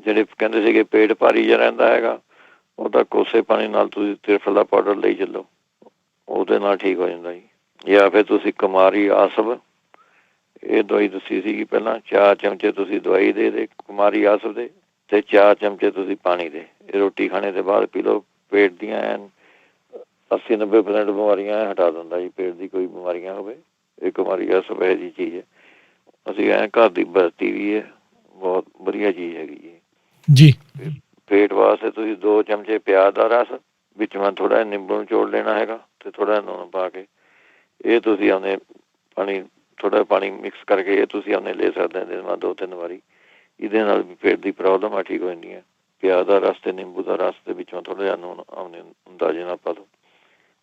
ਜਿਹੜੇ ਕਹਿੰਦੇ ਸੀਗੇ ਪੇਟ ਭਾਰੀ ਜਿਹਾ ਰਹਿੰਦਾ ਹੈਗਾ, ਉਹ ਤਾਂ ਕੋਸੇ ਪਾਣੀ ਨਾਲ ਤੁਸੀਂ ਤ੍ਰਿਫਲ ਦਾ ਪਾਊਡਰ ਲਈ ਚੱਲੋ, ਉਹਦੇ ਨਾਲ ਠੀਕ ਹੋ ਜਾਂਦਾ ਜੀ। ਜਾਂ ਫਿਰ ਤੁਸੀਂ ਕੁਮਾਰੀ ਆਸਵ, ਇਹ ਦਵਾਈ ਦੱਸੀ ਸੀਗੀ ਪਹਿਲਾਂ, 4 ਚਮਚੇ ਤੁਸੀਂ ਦਵਾਈ ਦੇ ਕੁਮਾਰੀ ਆਸਵ ਦੇ, ਤੇ 4 ਚਮਚੇ ਤੁਸੀਂ ਪਾਣੀ ਦੇ, ਇਹ ਰੋਟੀ ਖਾਣੇ ਦੇ ਬਾਅਦ ਪੀ ਲਓ। ਪੇਟ ਦੀਆਂ 80-90% ਬਿਮਾਰੀਆਂ ਹਟਾ ਦਿੰਦਾ ਜੀ। ਪੇਟ ਦੀ ਕੋਈ ਬਿਮਾਰੀਆਂ ਹੋਵੇ, ਇਹ ਕੁਮਾਰੀ ਆਸਵ ਇਹੋ ਜਿਹੀ ਚੀਜ਼ ਹੈ। ਅਸੀਂ ਘਰ ਦੀ ਵਰਤੀ ਵੀ ਹੈ, ਬਹੁਤ ਵਧੀਆ ਚੀਜ਼ ਹੈਗੀ ਜੀ। ਪੇਟ ਵਾਸਤੇ ਤੁਸੀਂ 2 ਚਮਚੇ ਪਿਆਜ਼ ਦਾ ਰਸ, ਵਿੱਚ ਮੈਂ ਥੋੜਾ ਜਿਹਾ ਨਿੰਬੂ ਨਿਚੋੜ ਲੈਣਾ ਹੈਗਾ, ਤੇ ਥੋੜਾ ਜਿਹਾ ਲੂਣ ਪਾ ਕੇ ਇਹ ਤੁਸੀਂ ਆਪਣੇ ਪਾਣੀ, ਥੋੜਾ ਪਾਣੀ ਮਿਕਸ ਕਰਕੇ ਇਹ ਤੁਸੀਂ ਆਪਣੇ ਲੈ ਸਕਦੇ ਹੋ ਦਿਨ ਬਾਅਦ 2-3 ਵਾਰੀ। ਇਹਦੇ ਨਾਲ ਵੀ ਪੇਟ ਦੀ ਪ੍ਰੋਬਲਮ ਆ ਠੀਕ ਹੋ ਜਾਂਦੀ ਹੈ। ਪਿਆਜ਼ ਦਾ ਰਸ ਤੇ ਨਿੰਬੂ ਦਾ ਰਸ ਦੇ ਵਿੱਚੋਂ ਥੋੜਾ ਜਿਹਾ ਲੂਣ ਆਪਣੇ ਅੰਦਾਜ਼ੇ ਨਾਲ ਪਾ ਲਓ।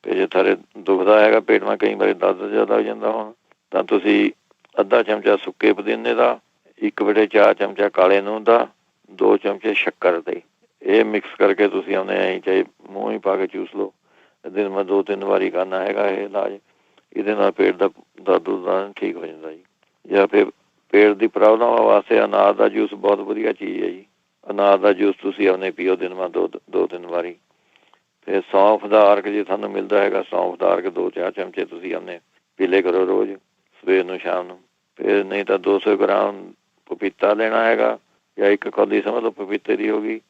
ਤੇ ਜੇ ਥਾਰੇ ਦੁਖਦਾ ਹੈਗਾ ਪੇਟ ਮੈਂ, ਕਈ ਵਾਰੀ ਦਰਦ ਜ਼ਿਆਦਾ ਹੋ ਜਾਂਦਾ ਹੁਣ, ਤਾਂ ਤੁਸੀਂ ਅੱਧਾ ਚਮਚਾ ਸੁੱਕੇ ਪੁਦੀਨੇ ਦਾ, 1/4 ਚਮਚਾ ਕਾਲੇ ਨੂਣ ਦਾ, 2 ਚਮਚੇ ਸ਼ੱਕਰ ਦੇ, ਇਹ ਮਿਕਸ ਕਰਕੇ ਤੁਸੀਂ ਆਪਣੇ ਐਂ ਚਾਹੇ ਮੂੰਹ ਹੀ ਪਾ ਕੇ ਚੂਸ ਲਓ। ਦਿਨ ਮੈਂ 2-3 ਵਾਰੀ ਕਰਨਾ ਹੈਗਾ ਇਹ ਇਲਾਜ। ਇਹਦੇ ਨਾਲ ਪੇਟ ਦਾ ਦਰਦ ਠੀਕ ਹੋ ਜਾਂਦਾ ਜੀ। ਜਾਂ ਫਿਰ ਪੇਟ ਦੀ ਪ੍ਰੋਬਲਮ ਵਾਸਤੇ ਅਨਾਰ ਦਾ ਜੂਸ ਬਹੁਤ ਵਧੀਆ ਚੀਜ਼ ਹੈ ਜੀ। ਅਨਾਰ ਦਾ ਜੂਸ ਤੁਸੀਂ ਆਪਣੇ ਪੀਓ ਦਿਨ ਬਾਅਦ 2-3 ਵਾਰੀ। ਫਿਰ ਸੌਂਫ ਦਾ ਅਰਕ ਜੇ ਤੁਹਾਨੂੰ ਮਿਲਦਾ ਹੈਗਾ, ਸੌਂਫ ਦਾ ਅਰਕ 2-4 ਚਮਚੇ ਤੁਸੀਂ ਆਪਣੇ ਪੀਲੇ ਕਰੋ ਰੋਜ਼, ਸਵੇਰ ਨੂੰ ਸ਼ਾਮ ਨੂੰ। ਫਿਰ ਨਹੀਂ ਤਾਂ 200 ਗ੍ਰਾਮ ਪਪੀਤਾ ਲੈਣਾ ਹੈਗਾ, ਜਾਂ 1 ਕੌਲੀ ਸਮਝ ਲਓ ਪਪੀਤੇ ਦੀ ਹੋ ਗਈ,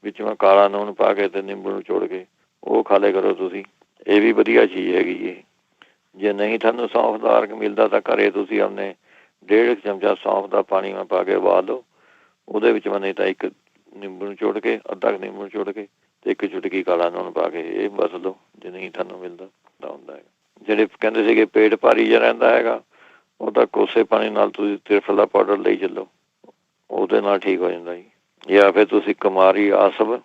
ਵਿੱਚ ਮੈਂ ਕਾਲਾ ਨੂਣ ਪਾ ਕੇ ਤੇ ਨਿੰਬੂ ਨੂੰ ਨਿਚੋੜ ਕੇ ਉਹ ਖਾ ਲਿਆ ਕਰੋ ਤੁਸੀਂ। ਇਹ ਵੀ ਵਧੀਆ ਚੀਜ਼ ਹੈਗੀ ਜੀ। ਜੇ ਨਹੀਂ ਤੁਹਾਨੂੰ ਸੌਂਫ ਦਾ ਅਰਕ ਮਿਲਦਾ ਤਾਂ ਘਰੇ ਤੁਸੀਂ ਆਪਣੇ 1.5 ਚਮਚਾ ਸੌਂਫ ਦਾ ਪਾਣੀ ਮੈਂ ਪਾ ਕੇ ਉਬਾਲ ਲਓ, ਉਹਦੇ ਵਿੱਚ ਮੈਂ ਨਹੀਂ ਤਾਂ 1 ਨਿੰਬੂ ਨਿਚੋੜ ਕੇ, ਅੱਧਾ ਨਿੰਬੂ ਨਿਚੋੜ ਕੇ ਤੇ 1 ਚੁਟਕੀ ਕਾਲਾ ਨੂਣ ਪਾ ਕੇ ਇਹ ਬਸ ਲਓ, ਜੇ ਨਹੀਂ ਤੁਹਾਨੂੰ ਮਿਲਦਾ ਤਾਂ ਹੁੰਦਾ ਹੈਗਾ। ਜਿਹੜੇ ਕਹਿੰਦੇ ਸੀਗੇ ਪੇਟ ਭਾਰੀ ਜਿਹਾ ਰਹਿੰਦਾ ਹੈਗਾ, ਉਹ ਤਾਂ ਕੋਸੇ ਪਾਣੀ ਨਾਲ ਤੁਸੀਂ ਤ੍ਰਿਫਲ ਦਾ ਪਾਊਡਰ ਲਈ ਚੱਲੋ, ਉਹਦੇ ਨਾਲ ਠੀਕ ਹੋ ਜਾਂਦਾ ਜੀ। ਜਾਂ ਫਿਰ ਤੁਸੀਂ ਕੁਮਾਰੀ ਆਸਵ,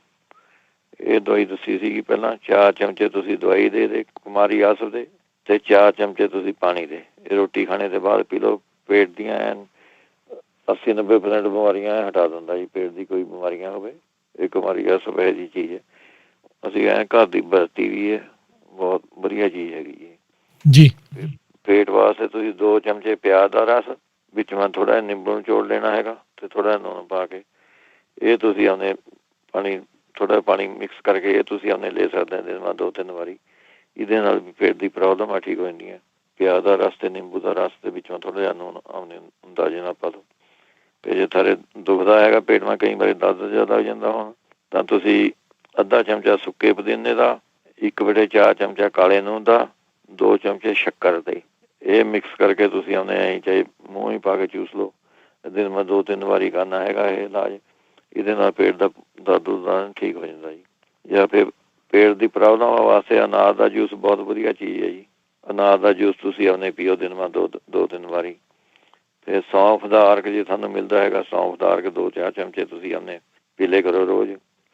ਇਹ ਦਵਾਈ ਦੱਸੀ ਸੀਗੀ ਪਹਿਲਾਂ, 4 ਚਮਚੇ ਤੁਸੀਂ ਦਵਾਈ ਦੇ ਕੁਮਾਰੀ ਆਸਵ ਦੇ, ਤੇ 4 ਚਮਚੇ ਤੁਸੀਂ ਪਾਣੀ ਦੇ, ਇਹ ਰੋਟੀ ਖਾਣੇ ਦੇ ਬਾਅਦ ਪੀ ਲਓ। ਪੇਟ ਦੀਆਂ 80-90% ਬਿਮਾਰੀਆਂ ਹਟਾ ਦਿੰਦਾ ਜੀ। ਪੇਟ ਦੀ ਕੋਈ ਬਿਮਾਰੀਆਂ ਹੋਵੇ, ਇਹ ਕੁਮਾਰੀ ਆਸਵ ਇਹੋ ਜਿਹੀ ਚੀਜ਼ ਹੈ। ਅਸੀਂ ਘਰ ਦੀ ਵਰਤੀ ਵੀ ਹੈ, ਬਹੁਤ ਵਧੀਆ ਚੀਜ਼ ਹੈਗੀ ਜੀ। ਪੇਟ ਵਾਸਤੇ ਤੁਸੀਂ 2 ਚਮਚੇ ਪਿਆਜ਼ ਦਾ ਰਸ, ਵਿੱਚ ਮੈਂ ਥੋੜਾ ਜਿਹਾ ਨਿੰਬੂ ਨਿਚੋੜ ਲੈਣਾ ਹੈਗਾ, ਤੇ ਥੋੜਾ ਜਿਹਾ ਲੂਣ ਪਾ ਕੇ ਇਹ ਤੁਸੀਂ ਆਪਣੇ ਪਾਣੀ, ਥੋੜਾ ਪਾਣੀ ਮਿਕਸ ਕਰਕੇ ਇਹ ਤੁਸੀਂ ਆਪਣੇ ਲੈ ਸਕਦੇ ਹੋ ਦਿਨ ਬਾਅਦ 2-3 ਵਾਰੀ। ਇਹਦੇ ਨਾਲ ਵੀ ਪੇਟ ਦੀ ਪ੍ਰੋਬਲਮ ਆ ਠੀਕ ਹੋ ਜਾਂਦੀ ਹੈ। ਪਿਆਜ਼ ਦਾ ਰਸ ਤੇ ਨਿੰਬੂ ਦਾ ਰਸ ਦੇ ਵਿੱਚੋਂ ਥੋੜਾ ਜਿਹਾ ਲੂਣ ਆਪਣੇ ਅੰਦਾਜ਼ੇ ਨਾਲ ਪਾ ਲਓ। ਤੇ ਜੇ ਥਾਰੇ ਦੁਖਦਾ ਹੈਗਾ ਪੇਟ ਮੈਂ, ਕਈ ਵਾਰੀ ਦਰਦ ਜ਼ਿਆਦਾ ਹੋ ਜਾਂਦਾ ਹੁਣ, ਤਾਂ ਤੁਸੀਂ ਅੱਧਾ ਚਮਚਾ ਸੁੱਕੇ ਪੁਦੀਨੇ ਦਾ, 1/4 ਚਮਚਾ ਕਾਲੇ ਨੂਣ ਦਾ, 2 ਚਮਚੇ ਸ਼ੱਕਰ ਦੇ, ਇਹ ਮਿਕਸ ਕਰਕੇ ਤੁਸੀਂ ਆਪਣੇ ਐਂ ਚਾਹੇ ਮੂੰਹ ਹੀ ਪਾ ਕੇ ਚੂਸ ਲਓ। ਦਿਨ ਮੈਂ 2-3 ਵਾਰੀ ਕਰਨਾ ਹੈਗਾ ਇਹ ਇਲਾਜ। ਇਹਦੇ ਨਾਲ ਪੇਟ ਦਾ ਦਰਦ ਠੀਕ ਹੋ ਜਾਂਦਾ ਜੀ। ਜਾਂ ਫਿਰ ਪੇਟ ਦੀ ਪ੍ਰੋਬਲਮ ਵਾਸਤੇ ਅਨਾਰ ਦਾ ਜੂਸ ਬਹੁਤ ਵਧੀਆ ਚੀਜ਼ ਹੈ ਜੀ। ਅਨਾਰ ਦਾ ਜੂਸ ਤੁਸੀਂ ਆਪਣੇ ਪੀਓ ਦਿਨ ਬਾਅਦ 2-3 ਵਾਰੀ। ਫਿਰ ਸੌਂਫ ਦਾ ਅਰਕ ਜੇ ਤੁਹਾਨੂੰ ਮਿਲਦਾ ਹੈਗਾ, ਸੌਂਫ ਦਾ ਅਰਕ 2-4 ਚਮਚੇ ਤੁਸੀਂ ਆਪਣੇ ਪੀਲੇ ਕਰੋ ਰੋਜ਼,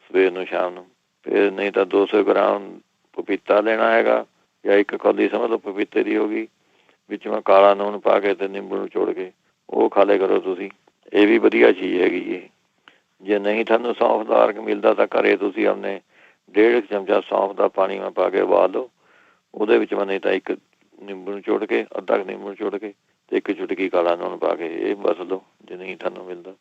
ਸਵੇਰ ਨੂੰ ਸ਼ਾਮ ਨੂੰ। ਫਿਰ ਨਹੀਂ ਤਾਂ 200 ਗ੍ਰਾਮ ਪਪੀਤਾ ਲੈਣਾ ਹੈਗਾ, ਜਾਂ 1 ਕੌਲੀ ਸਮਝ ਲਓ ਪਪੀਤੇ ਦੀ ਹੋ ਗਈ, ਵਿੱਚ ਮੈਂ ਕਾਲਾ ਨੂਣ ਪਾ ਕੇ ਤੇ ਨਿੰਬੂ ਨੂੰ ਨਿਚੋੜ ਕੇ ਉਹ ਖਾ ਲਿਆ ਕਰੋ ਤੁਸੀਂ। ਇਹ ਵੀ ਵਧੀਆ ਚੀਜ਼ ਹੈਗੀ ਜੀ। ਜੇ ਨਹੀਂ ਤੁਹਾਨੂੰ ਸੌਂਫ ਦਾ ਅਰਕ ਮਿਲਦਾ ਤਾਂ ਘਰੇ ਤੁਸੀਂ ਆਪਣੇ 1.5 ਚਮਚਾ ਸੌਂਫ ਦਾ ਪਾਣੀ ਮੈਂ ਪਾ ਕੇ ਉਬਾਲ ਲਓ, ਉਹਦੇ ਵਿੱਚ ਮੈਂ ਨਹੀਂ ਤਾਂ 1 ਨਿੰਬੂ ਨਿਚੋੜ ਕੇ, ਅੱਧਾ ਨਿੰਬੂ ਨਿਚੋੜ ਕੇ ਤੇ 1 ਚੁਟਕੀ ਕਾਲਾ ਨੂਣ ਪਾ ਕੇ ਇਹ ਬਸ ਲਓ, ਜੇ ਨਹੀਂ ਤੁਹਾਨੂੰ ਮਿਲਦਾ